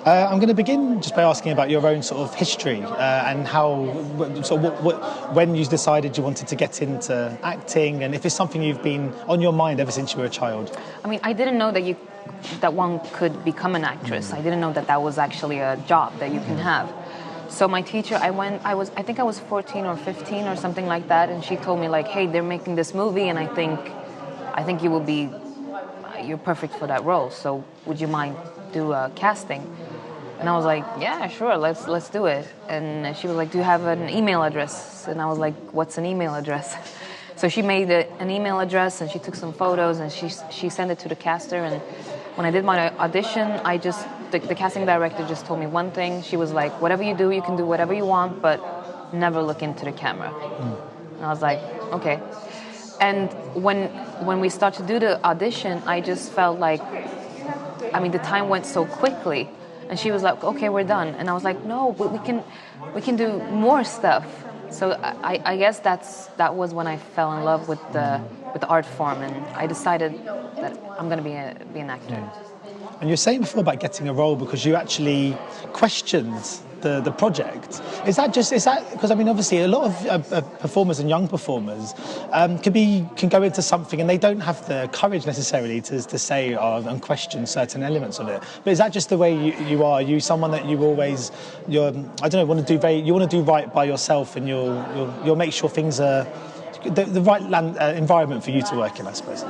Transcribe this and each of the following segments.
I'm going to begin just by asking about your own sort of history and how, when you decided you wanted to get into acting, and if it's something you've been on your mind ever since you were a child. I mean, I didn't know that one could become an actress. I didn't know that was actually a job that you can have. So my teacher, I think I was 14 or 15 or something like that, and she told me like, hey, they're making this movie, and I think you're perfect for that role. So would you mind do a casting? And I was like, yeah, sure, let's do it. And she was like, do you have an email address? And I was like, what's an email address? So she made an email address, and she took some photos, and she sent it to the caster. And when I did my audition, the casting director just told me one thing. She was like, whatever you do, you can do whatever you want, but never look into the camera. And I was like, okay. And when we started to do the audition, I just felt like, I mean, the time went so quickly. And she was like, okay, we're done. And I was like, no, but we can do more stuff. So I guess that was when I fell in love with the art form, and I decided that I'm going to be an actor. And you were saying before about getting a role because you actually questioned the project. Is that because I mean obviously a lot of performers and young performers can go into something and they don't have the courage necessarily to say and question certain elements of it. But is that just the way you are? Are you someone that you want to do right by yourself, and you'll make sure things are the right environment for you to work in, I suppose?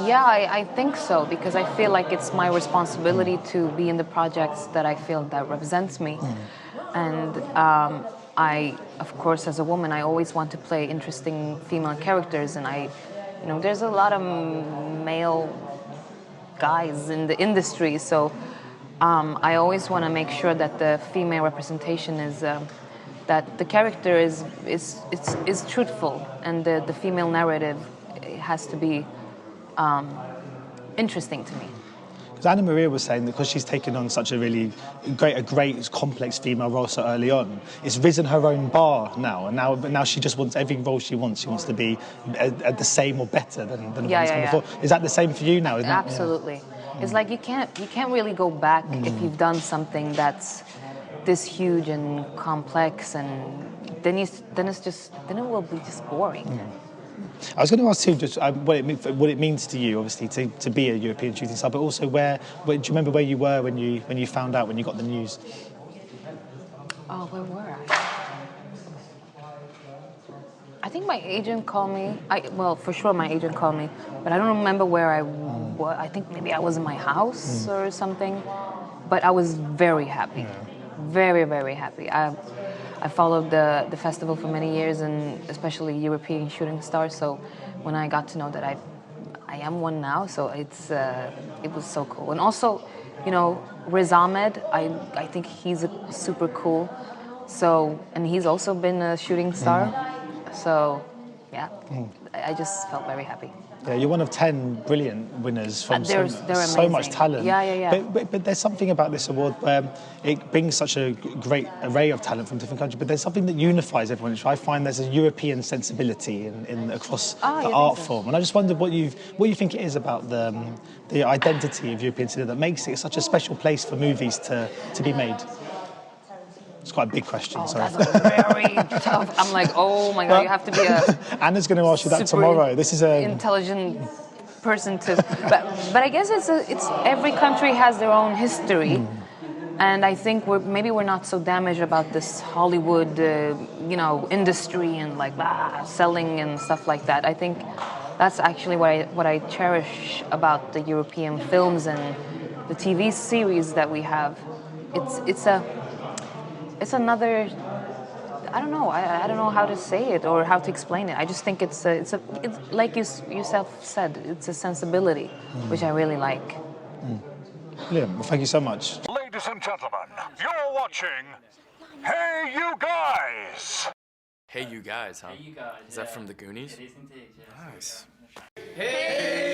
Yeah, I think so, because I feel like it's my responsibility to be in the projects that I feel that represents me. And I, of course, as a woman, I always want to play interesting female characters, and there's a lot of male guys in the industry, so I always want to make sure that the female representation is that the character is truthful, and the female narrative has to be interesting to me. Because Anamaria was saying that because she's taken on such a great complex female role so early on, it's risen her own bar now, and now she just wants every role she wants to be the same or better than the ones before. Is that the same for you now? Isn't Absolutely. It? Yeah. It's like you can't really go back if you've done something that's this huge and complex, and then it will be just boring. I was going to ask too, just what it means to you, obviously, to be a European shooting star, but also where do you remember where you were when you found out, when you got the news? Oh, where were I? I think my agent called me. For sure my agent called me, but I don't remember where I was. I think maybe I was in my house or something, but I was very happy, very, very happy. I followed the festival for many years, and especially European shooting stars. So when I got to know that I am one now, so it was so cool. And also, Riz Ahmed, I think he's super cool. So, and he's also been a shooting star. So, yeah, I just felt very happy. Yeah, you're one of 10 brilliant winners from so much talent. Yeah. But there's something about this award where it brings such a great array of talent from different countries, but there's something that unifies everyone, which I find there's a European sensibility across the art form. And I just wondered what you think it is about the identity of European cinema that makes it such a special place for movies to be made. It's quite a big question, sorry. That's very tough. I'm like, oh my God, you have to be Anna's going to ask you that tomorrow. This is a intelligent person to. But I guess it's every country has their own history, and I think we're not so damaged about this Hollywood, industry and like selling and stuff like that. I think that's actually what I cherish about the European films and the TV series that we have. It's another, I don't know. I don't know how to say it or how to explain it. I just think it's like you yourself said. It's a sensibility, which I really like. Brilliant. Well, thank you so much. Ladies and gentlemen, you're watching Hey You Guys. Hey You Guys, huh? Hey You Guys. Is that from the Goonies? It is indeed, yes. Nice. Hey!